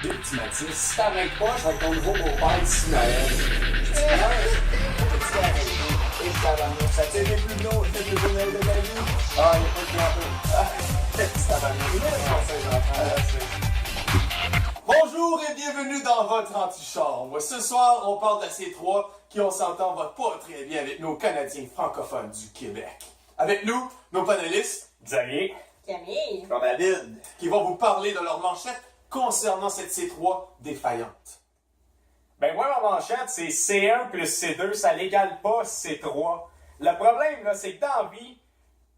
Des petits Mathis, si t'arrêtes pas, je vais être ton nouveau beau-père d'ici Noël. Ça tient les plus beaux Noël de ma vie. Ah, il y a pas de Bonjour et bienvenue dans votre antichambre. Ce soir, on parle de ces trois qui, on s'entend, va pas très bien avec nos Canadiens francophones du Québec. Avec nous, nos panélistes, Xavier, Camille, David, qui vont vous parler de leur manchette concernant cette C3 défaillante. Ben moi, ma manchette, c'est C1 plus C2, ça l'égale pas C3. Le problème, là, c'est que dans la vie,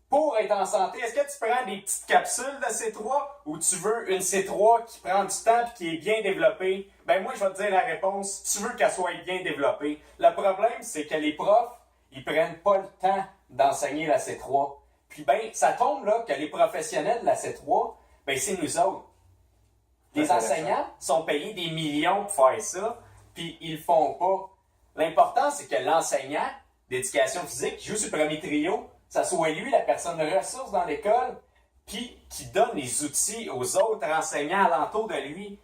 pour être en santé, est-ce que tu prends des petites capsules de C3 ou tu veux une C3 qui prend du temps et qui est bien développée? Ben moi, je vais te dire la réponse, tu veux qu'elle soit bien développée. Le problème, c'est que les profs, ils prennent pas le temps d'enseigner la C3. Puis ben, ça tombe là que les professionnels de la C3, ben c'est nous autres. Les enseignants sont payés des millions pour faire ça, puis ils le font pas. L'important, c'est que l'enseignant d'éducation physique qui joue sur le premier trio, ça soit lui la personne ressource dans l'école, puis qui donne les outils aux autres enseignants alentour de lui,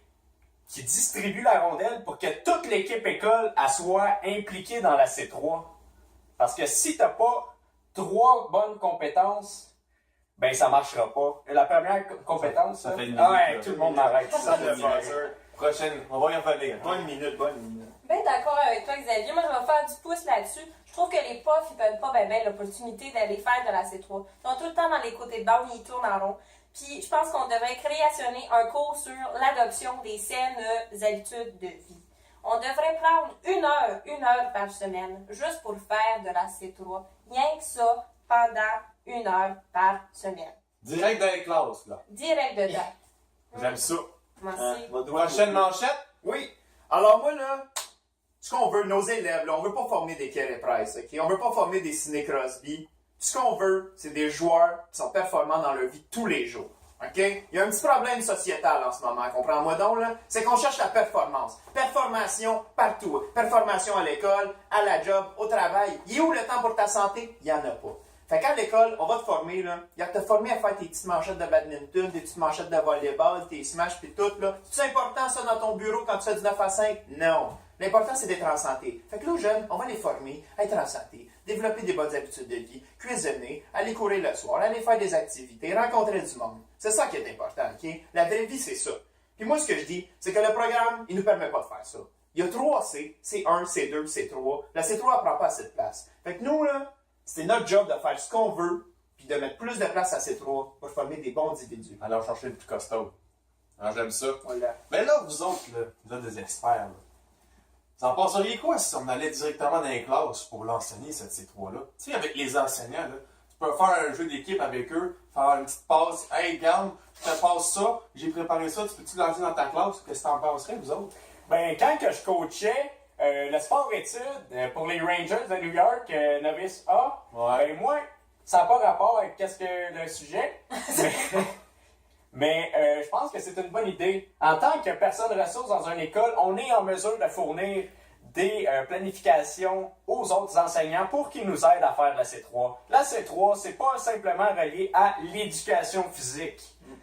qui distribue la rondelle pour que toute l'équipe école elle soit impliquée dans la C3. Parce que si t'as pas 3 bonnes compétences, ben ça marchera pas. Et la première compétence, ça fait une ah minute, ouais, là. tout le monde m'arrête. ça de Prochaine, on va y revenir. Bonne minute. ben d'accord avec toi Xavier, moi je vais faire du pouce là-dessus. Je trouve que les profs ils prennent pas ben l'opportunité d'aller faire de la C3. Ils sont tout le temps dans les côtés de banc, ils tournent en rond. Puis je pense qu'on devrait créationner un cours sur l'adoption des saines habitudes de vie. On devrait prendre une heure par semaine, juste pour faire de la C3. Rien que ça, pendant 1 heure par semaine. Direct dans les classes, là. Direct dedans. J'aime ça. Moi Hein, aussi. Prochaine manchette. Oui. Alors moi, là, ce qu'on veut, nos élèves, là, on veut pas former des Carey Price, OK? On veut pas former des Sidney Crosby. Ce qu'on veut, c'est des joueurs qui sont performants dans leur vie tous les jours. OK? Il y a un petit problème sociétal en ce moment, comprends-moi donc, là. C'est qu'on cherche la performance. Performation partout. Performation à l'école, à la job, au travail. Il est où le temps pour ta santé? Il y en a pas. Fait qu'à l'école, on va te former, là. Il y a te former à faire tes petites manchettes de badminton, tes petites manchettes de volleyball, tes smash pis tout, là. C'est important, ça, dans ton bureau quand tu fais du 9 à 5? Non. L'important, c'est d'être en santé. Fait que là, aux jeunes, on va les former à être en santé, développer des bonnes habitudes de vie, cuisiner, aller courir le soir, aller faire des activités, rencontrer du monde. C'est ça qui est important, OK? La vraie vie, c'est ça. Puis moi, ce que je dis, c'est que le programme, il nous permet pas de faire ça. Il y a 3 C, C1, C2, C3. La C3, elle prend pas assez de place. Fait que nous, là, c'est notre job de faire ce qu'on veut, puis de mettre plus de place à C3 pour former des bons individus. Alors, chercher le plus costaud. Alors, j'aime ça. Voilà. Mais là, vous autres, là, vous êtes des experts, là. Vous en penseriez quoi si on allait directement dans les classes pour l'enseigner, cette C3-là? Tu sais, avec les enseignants, là, tu peux faire un jeu d'équipe avec eux, faire une petite passe. Hey, regarde, je te passe ça, j'ai préparé ça, tu peux-tu lancer dans ta classe? Qu'est-ce que t'en penserais, vous autres? Ben, quand que je coachais le sport-études pour les Rangers de New York, novice A, ben moi, ça n'a pas rapport avec qu'est-ce que le sujet. Mais je pense que c'est une bonne idée. En tant que personne ressource dans une école, on est en mesure de fournir des planifications aux autres enseignants pour qu'ils nous aident à faire la C3. La C3, c'est pas simplement relié à l'éducation physique.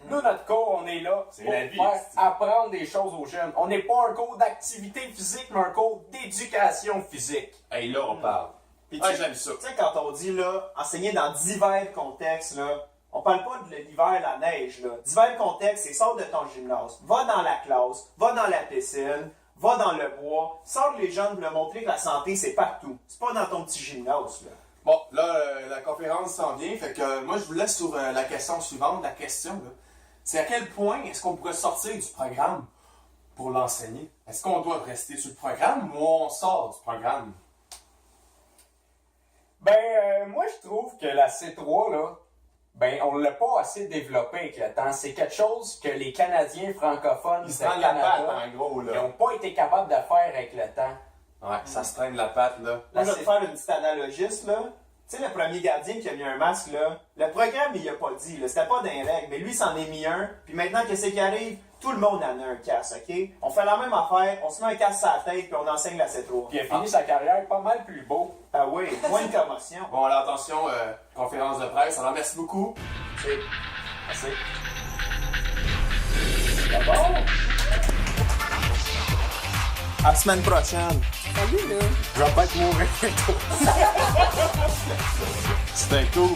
Nous, notre cours, on est là C'est pour la vie, faire c'est- apprendre des choses aux jeunes. On n'est pas un cours d'activité physique, mais un cours d'éducation physique. Hey, là, on parle. Puis Ah, tu j'aime ça. sais, quand on dit, là, enseigner dans divers contextes, là, on parle pas de l'hiver, la neige, là. Divers contextes, c'est sors de ton gymnase, va dans la classe, va dans la piscine, va dans le bois, sors les jeunes pour leur montrer que la santé, c'est partout. C'est pas dans ton petit gymnase, là. Bon, là, la conférence s'en vient, fait que moi, je vous laisse sur la question suivante. La question, là, c'est à quel point est-ce qu'on pourrait sortir du programme pour l'enseigner? Est-ce qu'on doit rester sur le programme ou on sort du programme? Ben, moi, je trouve que la C3, là, ben, on l'a pas assez développé avec le temps. C'est quelque chose que les Canadiens francophones Ils se du prennent la patte, Canada, en gros, ils là. n'ont pas été capables de faire avec le temps. Ouais, ça se traîne la patte, là. Moi, je vais c'est- te faire une petite analogiste, là. Tu sais, le premier gardien qui a mis un masque, là, le programme, il a pas dit, là. C'était pas dans les règles, mais lui, s'en est mis un. Puis maintenant, qu'est-ce qui arrive? Tout le monde en a un casque, OK? On fait la même affaire, on se met un casque sur la tête, puis on enseigne la C3. Puis il a fini sa carrière pas mal plus beau. Ah oui, moins de commotion. Bon, alors attention, conférence de presse. Alors, merci beaucoup. C'est... Merci. D'abord... À la semaine prochaine. Salut, là. Je vais pas être mourir. C'était cool.